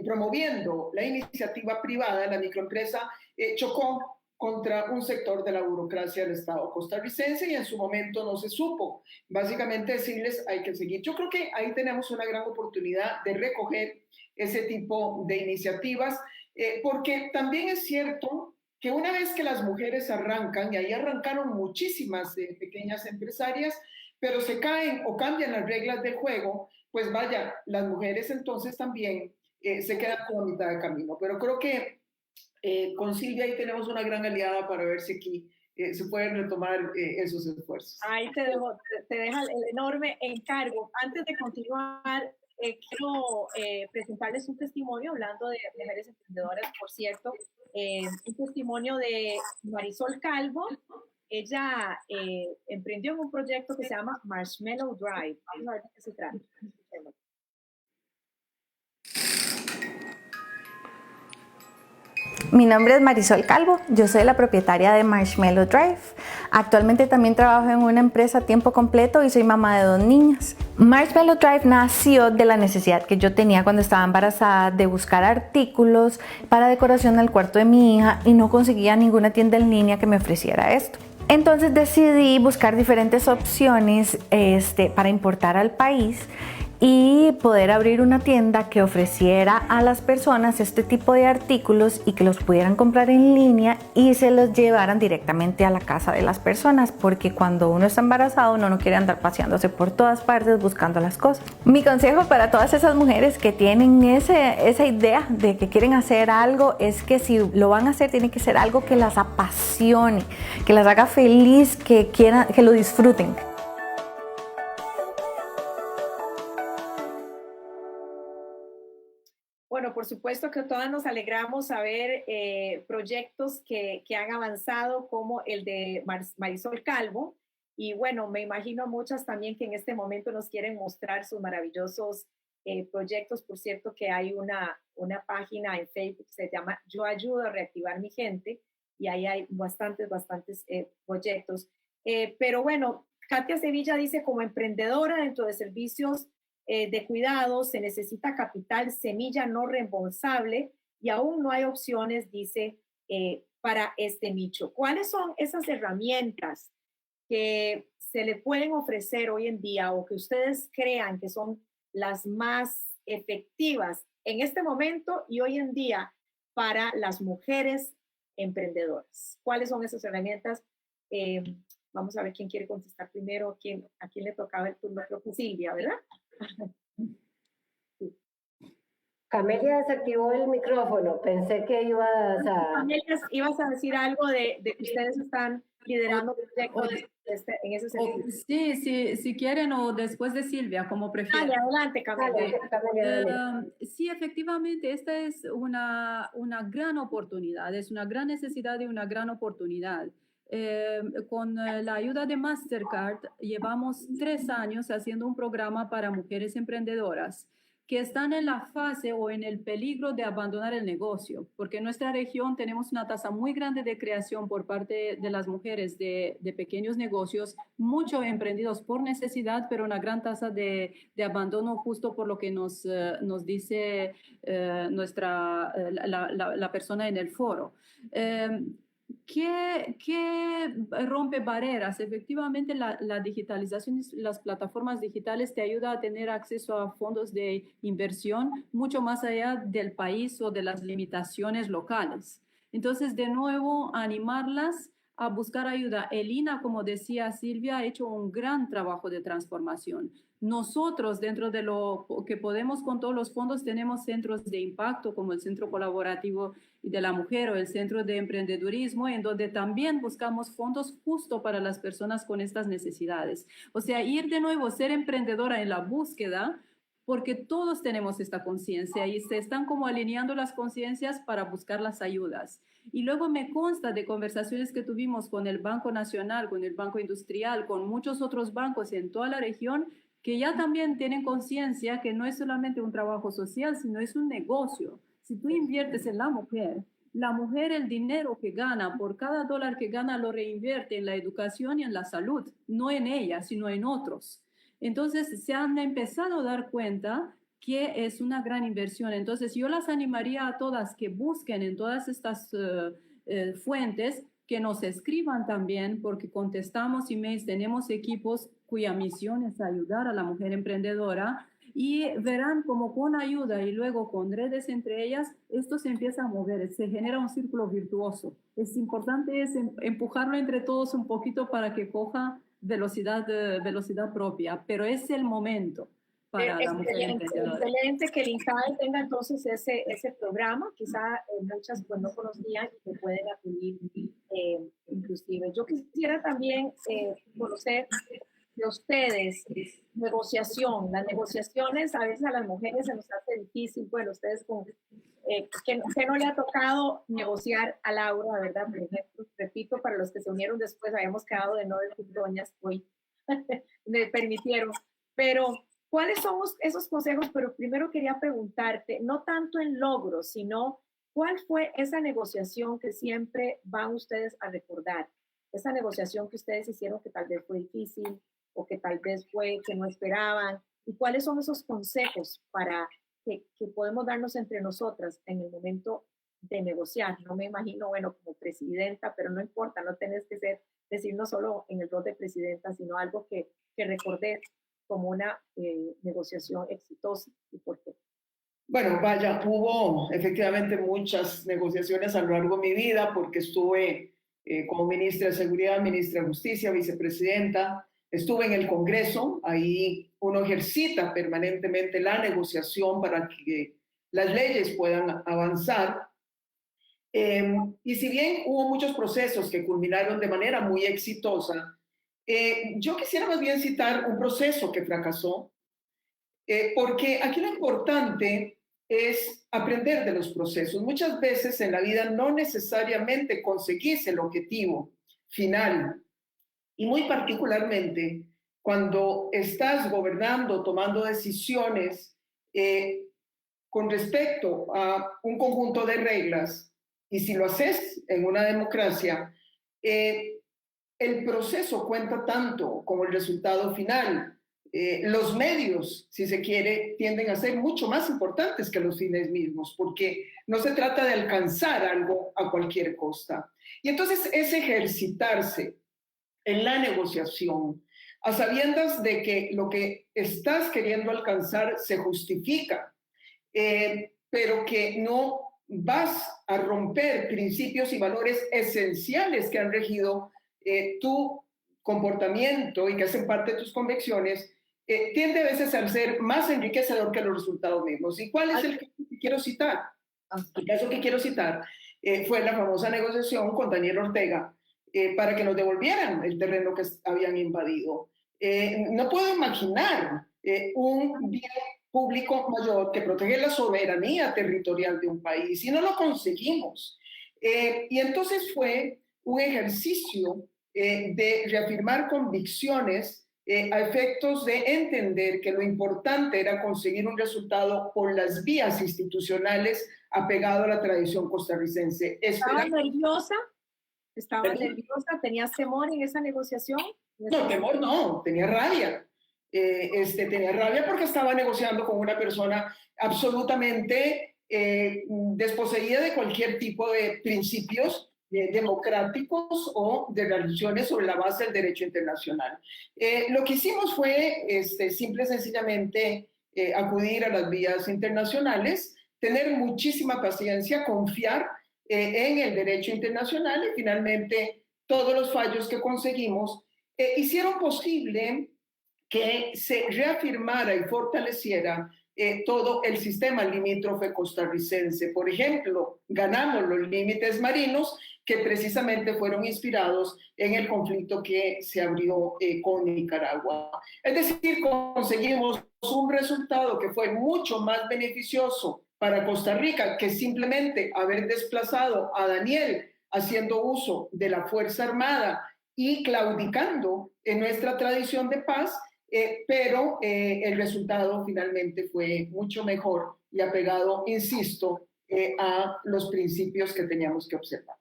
promoviendo la iniciativa privada, la microempresa, chocó contra un sector de la burocracia del Estado costarricense y en su momento no se supo. Básicamente decirles hay que seguir. Yo creo que ahí tenemos una gran oportunidad de recoger ese tipo de iniciativas, porque también es cierto que una vez que las mujeres arrancan, y ahí arrancaron muchísimas pequeñas empresarias, pero se caen o cambian las reglas del juego, pues vaya, las mujeres entonces también se quedan con la mitad de camino. Pero creo que con Silvia ahí tenemos una gran aliada para ver si aquí se pueden retomar esos esfuerzos. Ahí te deja el enorme encargo. Antes de continuar, quiero presentarles un testimonio, hablando de mujeres emprendedoras, por cierto, un testimonio de Marisol Calvo. Ella emprendió en un proyecto que se llama Marshmallow Drive. Vamos a ver de qué se trata. Mi nombre es Marisol Calvo, yo soy la propietaria de Marshmallow Drive. Actualmente también trabajo en una empresa a tiempo completo y soy mamá de 2 niñas. Marshmallow Drive nació de la necesidad que yo tenía cuando estaba embarazada de buscar artículos para decoración al cuarto de mi hija y no conseguía ninguna tienda en línea que me ofreciera esto. Entonces decidí buscar diferentes opciones para importar al país y poder abrir una tienda que ofreciera a las personas este tipo de artículos y que los pudieran comprar en línea y se los llevaran directamente a la casa de las personas, porque cuando uno está embarazado uno no quiere andar paseándose por todas partes buscando las cosas. Mi consejo para todas esas mujeres que tienen esa idea de que quieren hacer algo es que si lo van a hacer tiene que ser algo que las apasione, que las haga feliz, que lo disfruten. Bueno, por supuesto que todas nos alegramos a ver proyectos que han avanzado como el de Marisol Calvo. Y bueno, me imagino a muchas también que en este momento nos quieren mostrar sus maravillosos proyectos. Por cierto, que hay una página en Facebook que se llama Yo Ayudo a Reactivar Mi Gente, y ahí hay bastantes proyectos. Pero bueno, Katia Sevilla dice, como emprendedora dentro de servicios de cuidados, se necesita capital semilla no reembolsable y aún no hay opciones, dice, para este nicho. ¿Cuáles son esas herramientas que se le pueden ofrecer hoy en día o que ustedes crean que son las más efectivas en este momento y hoy en día para las mujeres emprendedoras? ¿Cuáles son esas herramientas? Vamos a ver quién quiere contestar primero, a quién le tocaba el turno. Creo que Silvia, ¿verdad? Camelia desactivó el micrófono, pensé que ibas a... Camelia, ibas a decir algo de que ustedes están liderando proyectos en ese sentido. Sí, si quieren, o después de Silvia, como prefieran. Dale, adelante, Camelia. Sí, efectivamente, esta es una gran oportunidad, es una gran necesidad y una gran oportunidad. Con la ayuda de Mastercard llevamos 3 años haciendo un programa para mujeres emprendedoras que están en la fase o en el peligro de abandonar el negocio, porque en nuestra región tenemos una tasa muy grande de creación por parte de las mujeres de pequeños negocios, mucho emprendidos por necesidad, pero una gran tasa de abandono, justo por lo que nos dice la persona en el foro. ¿Qué rompe barreras? Efectivamente, la digitalización y las plataformas digitales te ayudan a tener acceso a fondos de inversión mucho más allá del país o de las limitaciones locales. Entonces, de nuevo, animarlas a buscar ayuda. El INAH, como decía Silvia, ha hecho un gran trabajo de transformación. Nosotros, dentro de lo que podemos con todos los fondos, tenemos centros de impacto como el Centro Colaborativo de la Mujer o el Centro de Emprendedurismo, en donde también buscamos fondos justo para las personas con estas necesidades. O sea, ir de nuevo, ser emprendedora en la búsqueda, porque todos tenemos esta conciencia y se están como alineando las conciencias para buscar las ayudas. Y luego me consta de conversaciones que tuvimos con el Banco Nacional, con el Banco Industrial, con muchos otros bancos en toda la región, que ya también tienen conciencia que no es solamente un trabajo social, sino es un negocio. Si tú inviertes en la mujer el dinero que gana, por cada dólar que gana, lo reinvierte en la educación y en la salud, no en ella, sino en otros. Entonces se han empezado a dar cuenta que es una gran inversión. Entonces yo las animaría a todas que busquen en todas estas fuentes, que nos escriban también, porque contestamos emails, tenemos equipos cuya misión es ayudar a la mujer emprendedora, y verán como con ayuda y luego con redes entre ellas, esto se empieza a mover, se genera un círculo virtuoso. Es importante empujarlo entre todos un poquito para que coja velocidad propia, pero es el momento para la mujer emprendedora. Excelente que el INCAE tenga entonces ese programa, quizá muchas pues no conocían y que pueden acudir inclusive. Yo quisiera también conocer de ustedes, negociación. Las negociaciones a veces a las mujeres se nos hace difícil. Bueno, ustedes con que no le ha tocado negociar a Laura, ¿verdad? Por ejemplo, repito, para los que se unieron después, habíamos quedado de no decir doñas, hoy me permitieron. Pero, ¿cuáles son esos consejos? Pero primero quería preguntarte, no tanto en logros, sino ¿cuál fue esa negociación que siempre van ustedes a recordar? Esa negociación que ustedes hicieron que tal vez fue difícil o que tal vez fue que no esperaban. ¿Y cuáles son esos consejos para que podemos darnos entre nosotras en el momento de negociar? No me imagino, bueno, como presidenta, pero no importa, no tenés que decir no solo en el rol de presidenta, sino algo que recordé como una negociación exitosa. ¿Y por qué? Bueno, vaya, hubo efectivamente muchas negociaciones a lo largo de mi vida porque estuve como ministra de Seguridad, ministra de Justicia, vicepresidenta, estuve en el Congreso, ahí uno ejercita permanentemente la negociación para que las leyes puedan avanzar. Y si bien hubo muchos procesos que culminaron de manera muy exitosa, yo quisiera más bien citar un proceso que fracasó, porque aquí lo importante es aprender de los procesos. Muchas veces en la vida no necesariamente conseguís el objetivo final, y muy particularmente cuando estás gobernando, tomando decisiones con respecto a un conjunto de reglas, y si lo haces en una democracia, el proceso cuenta tanto como el resultado final. Los medios, si se quiere, tienden a ser mucho más importantes que los fines mismos, porque no se trata de alcanzar algo a cualquier costa. Y entonces es ejercitarse en la negociación, a sabiendas de que lo que estás queriendo alcanzar se justifica, pero que no vas a romper principios y valores esenciales que han regido tu comportamiento y que hacen parte de tus convicciones, tiende a veces a ser más enriquecedor que los resultados mismos. ¿Y cuál es el caso que quiero citar? El caso que quiero citar fue la famosa negociación con Daniel Ortega para que nos devolvieran el terreno que habían invadido. No puedo imaginar un bien público mayor que protege la soberanía territorial de un país y no lo conseguimos. Y entonces fue un ejercicio de reafirmar convicciones a efectos de entender que lo importante era conseguir un resultado por las vías institucionales apegado a la tradición costarricense. ¿Estaba nerviosa? ¿Tenías temor en esa negociación? No, temor no, tenía rabia. Tenía rabia porque estaba negociando con una persona absolutamente desposeída de cualquier tipo de principios democráticos o de religiones sobre la base del derecho internacional. Lo que hicimos fue simple y sencillamente acudir a las vías internacionales, tener muchísima paciencia, confiar en el derecho internacional, y finalmente todos los fallos que conseguimos hicieron posible que se reafirmara y fortaleciera todo el sistema limítrofe costarricense. Por ejemplo, ganamos los límites marinos que precisamente fueron inspirados en el conflicto que se abrió con Nicaragua. Es decir, conseguimos un resultado que fue mucho más beneficioso para Costa Rica que simplemente haber desplazado a Daniel haciendo uso de la Fuerza Armada y claudicando en nuestra tradición de paz, pero el resultado finalmente fue mucho mejor y apegado, insisto, a los principios que teníamos que observar.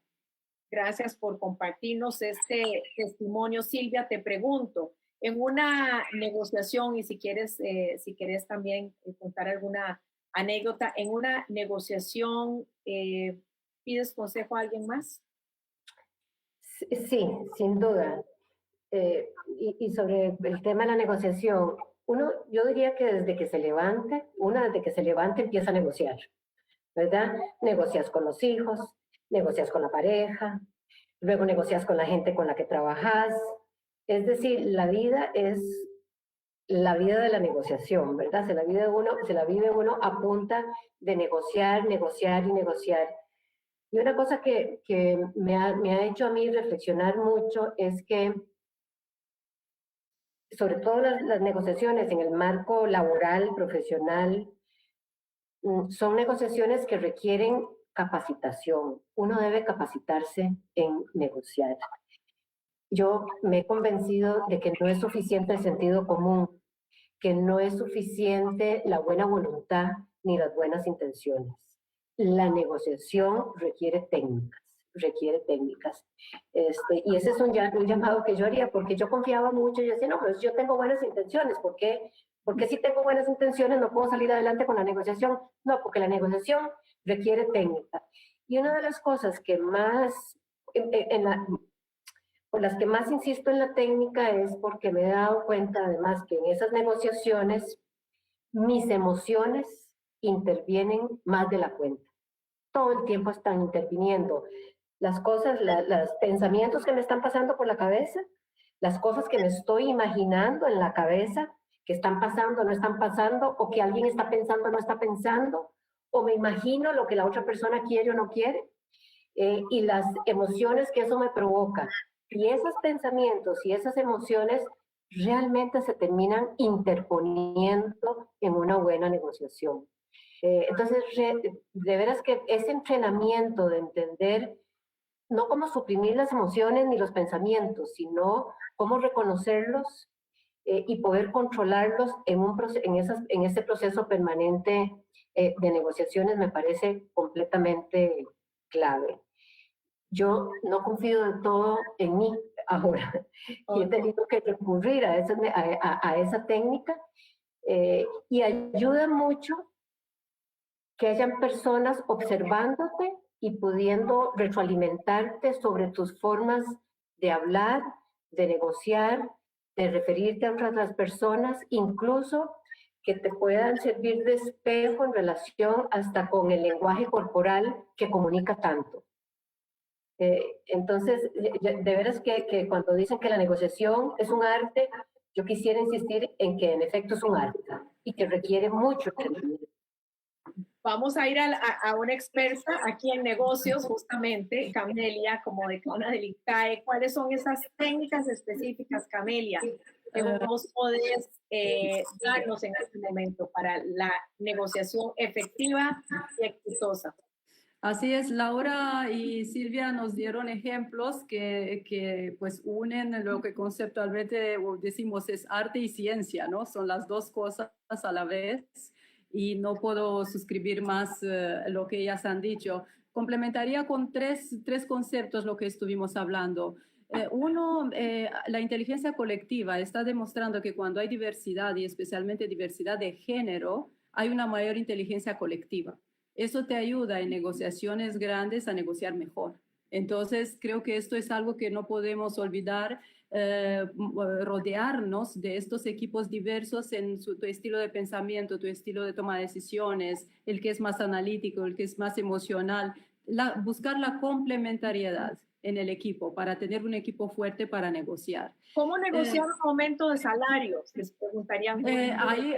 Gracias por compartirnos este testimonio. Silvia, te pregunto, en una negociación, y si quieres también contar alguna anécdota, en una negociación, ¿pides consejo a alguien más? Sí, sin duda. Y sobre el tema de la negociación, yo diría que desde que se levante, empieza a negociar, ¿verdad? Negocias con los hijos, negocias con la pareja, luego negocias con la gente con la que trabajas. Es decir, la vida es la vida de la negociación, ¿verdad? Se la vive uno a punta de negociar, negociar y negociar. Y una cosa que me ha hecho a mí reflexionar mucho es que, sobre todo las negociaciones en el marco laboral, profesional, son negociaciones que requieren capacitación. Uno debe capacitarse en negociar. Yo me he convencido de que no es suficiente el sentido común, que no es suficiente la buena voluntad ni las buenas intenciones. La negociación requiere técnicas. Y ese es un llamado que yo haría, porque yo confiaba mucho, yo decía, no, pues yo tengo buenas intenciones, ¿por qué si tengo buenas intenciones no puedo salir adelante con la negociación? No, porque la negociación requiere técnica. Y una de las cosas que más, por las que más insisto en la técnica es porque me he dado cuenta además que en esas negociaciones mis emociones intervienen más de la cuenta. Todo el tiempo están interviniendo las cosas, los pensamientos que me están pasando por la cabeza, las cosas que me estoy imaginando en la cabeza, que están pasando, no están pasando, o que alguien está pensando, no está pensando, o me imagino lo que la otra persona quiere o no quiere, y las emociones que eso me provoca. Y esos pensamientos y esas emociones realmente se terminan interponiendo en una buena negociación. Entonces, de veras que ese entrenamiento de entender no cómo suprimir las emociones ni los pensamientos, sino cómo reconocerlos y poder controlarlos en ese proceso permanente de negociaciones me parece completamente clave. Yo no confío del todo en mí ahora y he tenido que recurrir a esa técnica y ayuda mucho que hayan personas observándote y pudiendo retroalimentarte sobre tus formas de hablar, de negociar, de referirte a otras personas, incluso que te puedan servir de espejo en relación hasta con el lenguaje corporal que comunica tanto. Entonces, de veras que cuando dicen que la negociación es un arte, yo quisiera insistir en que en efecto es un arte y que requiere mucho entrenamiento. Vamos a ir a una experta aquí en negocios, justamente, Camelia, como decana del ICAE. ¿Cuáles son esas técnicas específicas, Camelia, que vos podés darnos en este momento para la negociación efectiva y exitosa? Así es, Laura y Silvia nos dieron ejemplos que pues unen lo que conceptualmente decimos es arte y ciencia, ¿no? Son las dos cosas a la vez y no puedo suscribir más lo que ellas han dicho. Complementaría con tres conceptos lo que estuvimos hablando. Uno, la inteligencia colectiva está demostrando que cuando hay diversidad y especialmente diversidad de género, hay una mayor inteligencia colectiva. Eso te ayuda en negociaciones grandes a negociar mejor. Entonces, creo que esto es algo que no podemos olvidar, rodearnos de estos equipos diversos en tu estilo de pensamiento, tu estilo de toma de decisiones, el que es más analítico, el que es más emocional, buscar la complementariedad en el equipo para tener un equipo fuerte para negociar. ¿Cómo negociar un aumento de salarios? Les preguntarían. Ahí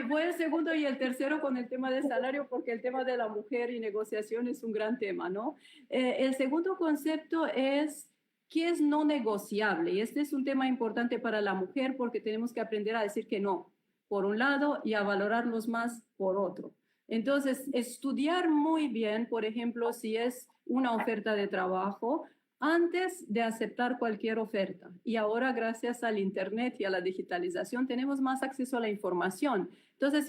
voy el segundo y el tercero con el tema de salario, porque el tema de la mujer y negociación es un gran tema, ¿no? El segundo concepto es ¿qué es no negociable? Y este es un tema importante para la mujer porque tenemos que aprender a decir que no, por un lado, y a valorarlos más por otro. Entonces, estudiar muy bien, por ejemplo, si es una oferta de trabajo, antes de aceptar cualquier oferta. Y ahora, gracias al Internet y a la digitalización, tenemos más acceso a la información. Entonces,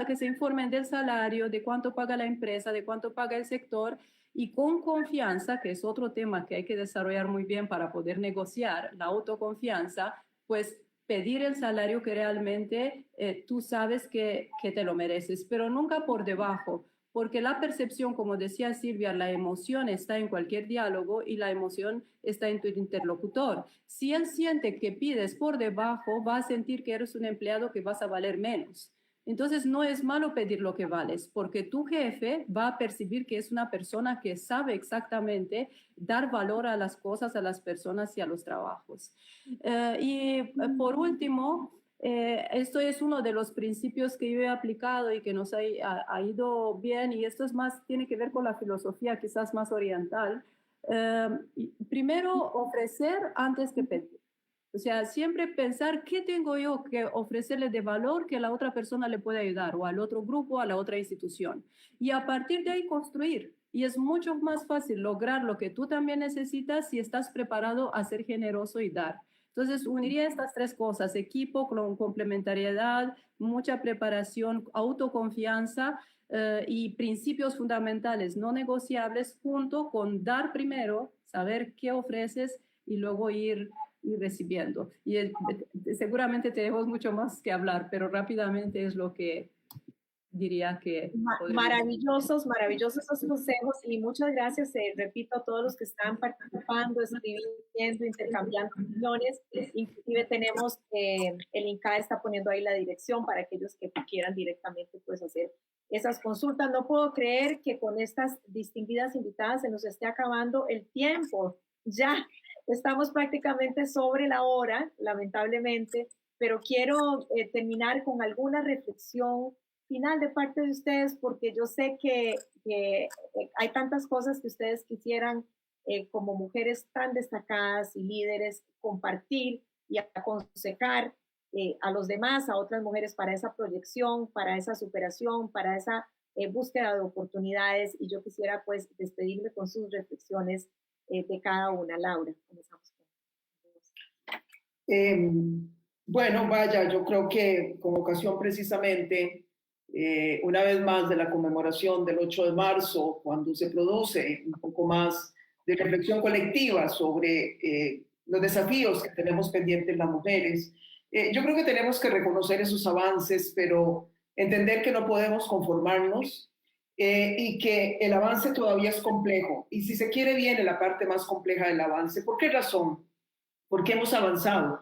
que se informen del salario, de cuánto paga la empresa, de cuánto paga el sector, y con confianza, que es otro tema que hay que desarrollar muy bien para poder negociar, la autoconfianza, pues pedir el salario que realmente tú sabes que te lo mereces, pero nunca por debajo, porque la percepción, como decía Silvia, la emoción está en cualquier diálogo y la emoción está en tu interlocutor. Si él siente que pides por debajo, va a sentir que eres un empleado que vas a valer menos. Entonces no es malo pedir lo que vales, porque tu jefe va a percibir que es una persona que sabe exactamente dar valor a las cosas, a las personas y a los trabajos. Por último, esto es uno de los principios que yo he aplicado y que nos ha ido bien, y esto es más, tiene que ver con la filosofía quizás más oriental. Primero, ofrecer antes que pedir. O sea, siempre pensar qué tengo yo que ofrecerle de valor que la otra persona le puede ayudar, o al otro grupo, a la otra institución. Y a partir de ahí construir. Y es mucho más fácil lograr lo que tú también necesitas si estás preparado a ser generoso y dar. Entonces, uniría estas tres cosas: equipo, complementariedad, mucha preparación, autoconfianza y principios fundamentales no negociables, junto con dar primero, saber qué ofreces y luego ir recibiendo. Y seguramente tenemos mucho más que hablar, pero rápidamente es lo que diría que... Maravillosos, maravillosos esos consejos, y muchas gracias, repito, a todos los que están participando, escribiendo, intercambiando opiniones. Inclusive tenemos, el INCAE está poniendo ahí la dirección para aquellos que quieran directamente pues hacer esas consultas. No puedo creer que con estas distinguidas invitadas se nos esté acabando el tiempo. Ya estamos prácticamente sobre la hora, lamentablemente, pero quiero terminar con alguna reflexión final de parte de ustedes, porque yo sé que hay tantas cosas que ustedes quisieran, como mujeres tan destacadas y líderes, compartir y aconsejar a los demás, a otras mujeres, para esa proyección, para esa superación, para esa búsqueda de oportunidades. Y yo quisiera pues despedirme con sus reflexiones de cada una. Laura, comenzamos con bueno, vaya, yo creo que con ocasión precisamente, una vez más, de la conmemoración del 8 de marzo, cuando se produce un poco más de reflexión colectiva sobre los desafíos que tenemos pendientes las mujeres, yo creo que tenemos que reconocer esos avances, pero entender que no podemos conformarnos, y que el avance todavía es complejo. Y si se quiere, viene la parte más compleja del avance. ¿Por qué razón? Porque hemos avanzado,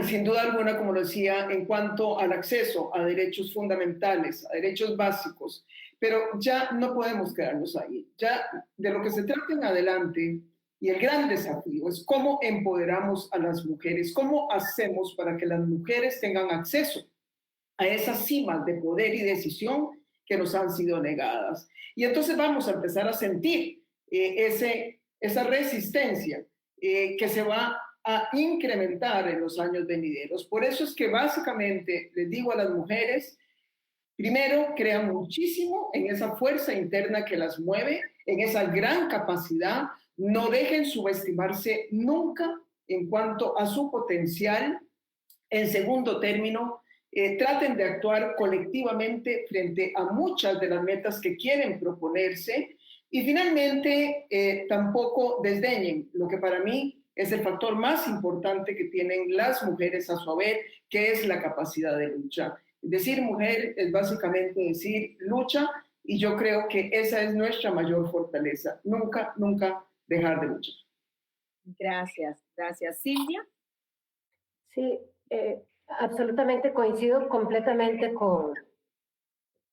sin duda alguna, como lo decía, en cuanto al acceso a derechos fundamentales, a derechos básicos, pero ya no podemos quedarnos ahí. Ya de lo que se trata en adelante, y el gran desafío, es cómo empoderamos a las mujeres, cómo hacemos para que las mujeres tengan acceso a esas cimas de poder y decisión que nos han sido negadas. Y entonces vamos a empezar a sentir esa resistencia que se va a incrementar en los años venideros. Por eso es que básicamente les digo a las mujeres, primero, crean muchísimo en esa fuerza interna que las mueve, en esa gran capacidad. No dejen subestimarse nunca en cuanto a su potencial. En segundo término, traten de actuar colectivamente frente a muchas de las metas que quieren proponerse. Y finalmente, tampoco desdeñen lo que para mí es el factor más importante que tienen las mujeres a su haber, que es la capacidad de lucha. Decir mujer es básicamente decir lucha, y yo creo que esa es nuestra mayor fortaleza. Nunca, nunca dejar de luchar. Gracias, gracias. Silvia. Sí, absolutamente coincido completamente con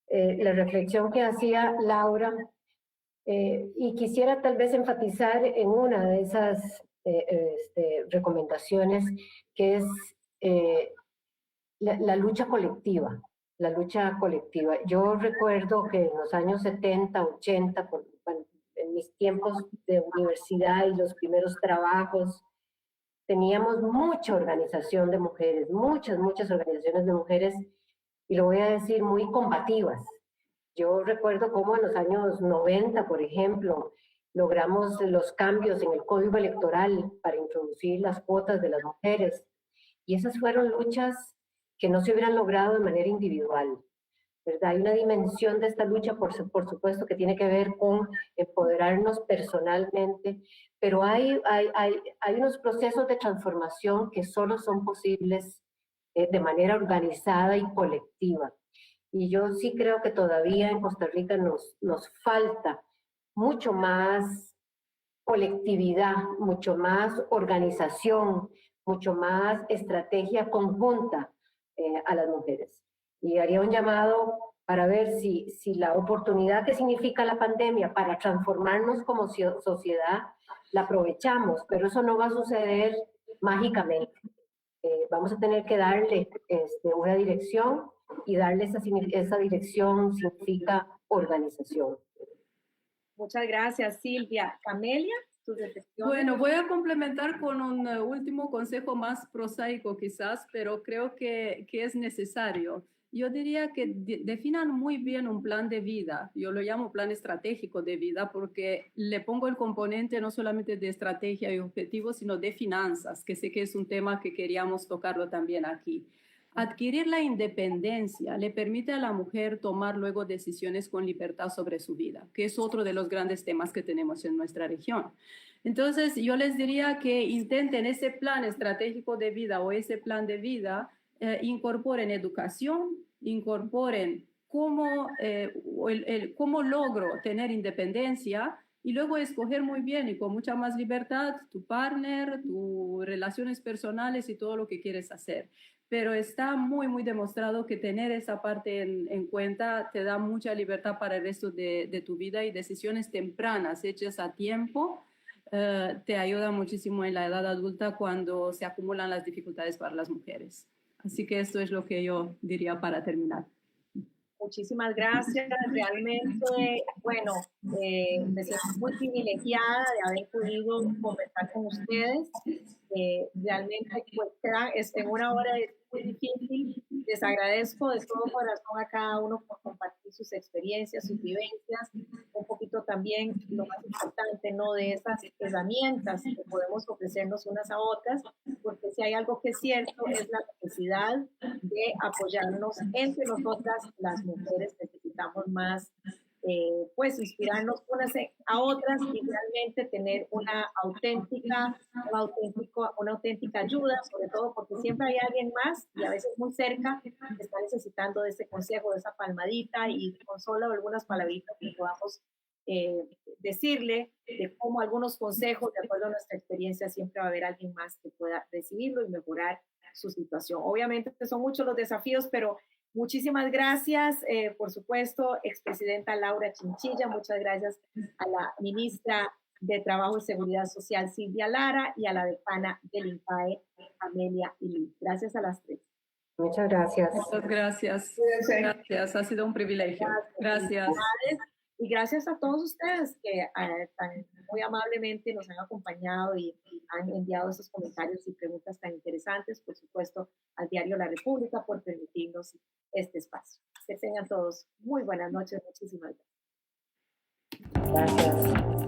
la reflexión que hacía Laura, y quisiera tal vez enfatizar en una de esas recomendaciones, que es la lucha colectiva. La lucha colectiva. Yo recuerdo que en los años 70, 80, en mis tiempos de universidad y los primeros trabajos, teníamos mucha organización de mujeres, muchas organizaciones de mujeres, y lo voy a decir, muy combativas. Yo recuerdo cómo en los años 90, por ejemplo, logramos los cambios en el código electoral para introducir las cuotas de las mujeres. Y esas fueron luchas que no se hubieran logrado de manera individual, ¿verdad? Hay una dimensión de esta lucha, por supuesto, que tiene que ver con empoderarnos personalmente, pero hay unos procesos de transformación que solo son posibles de manera organizada y colectiva. Y yo sí creo que todavía en Costa Rica nos falta mucho más colectividad, mucho más organización, mucho más estrategia conjunta a las mujeres. Y haría un llamado para ver si la oportunidad que significa la pandemia para transformarnos como sociedad la aprovechamos, pero eso no va a suceder mágicamente. Vamos a tener que darle una dirección, y darle esa dirección significa organización. Muchas gracias, Silvia. Camelia, tus reflexiones. Bueno, voy a complementar con un último consejo más prosaico quizás, pero creo que es necesario. Yo diría que definan muy bien un plan de vida. Yo lo llamo plan estratégico de vida porque le pongo el componente no solamente de estrategia y objetivos, sino de finanzas, que sé que es un tema que queríamos tocarlo también aquí. Adquirir la independencia le permite a la mujer tomar luego decisiones con libertad sobre su vida, que es otro de los grandes temas que tenemos en nuestra región. Entonces, yo les diría que intenten ese plan estratégico de vida o ese plan de vida, incorporen educación, incorporen cómo logro tener independencia y luego escoger muy bien y con mucha más libertad tu partner, tus relaciones personales y todo lo que quieres hacer. Pero está muy, muy demostrado que tener esa parte en cuenta te da mucha libertad para el resto de tu vida, y decisiones tempranas hechas a tiempo te ayuda muchísimo en la edad adulta cuando se acumulan las dificultades para las mujeres. Así que esto es lo que yo diría para terminar. Muchísimas gracias. Realmente, bueno, me siento muy privilegiada de haber podido conversar con ustedes. Realmente, pues, en una hora muy difícil. Les agradezco de todo corazón a cada uno por compartir sus experiencias, sus vivencias, un poquito también lo más importante, ¿no?, de esas herramientas que podemos ofrecernos unas a otras, porque si hay algo que es cierto es la necesidad de apoyarnos entre nosotras, las mujeres. Necesitamos más, pues, inspirarnos unas a otras y realmente tener una auténtica ayuda, sobre todo porque siempre hay alguien más y a veces muy cerca que está necesitando de ese consejo, de esa palmadita y con solo algunas palabritas que podamos decirle de cómo algunos consejos, de acuerdo a nuestra experiencia, siempre va a haber alguien más que pueda recibirlo y mejorar su situación. Obviamente son muchos los desafíos, pero muchísimas gracias, por supuesto, expresidenta Laura Chinchilla, muchas gracias a la ministra de Trabajo y Seguridad Social, Silvia Lara, y a la decana del INPAE, Amelia Ilí. Gracias a las tres. Muchas gracias. Muchas gracias. Gracias, ha sido un privilegio. Gracias. Y gracias a todos ustedes que tan muy amablemente nos han acompañado y han enviado esos comentarios y preguntas tan interesantes, por supuesto, al diario La República por permitirnos este espacio. Que tengan todos muy buenas noches. Muchísimas gracias. Gracias.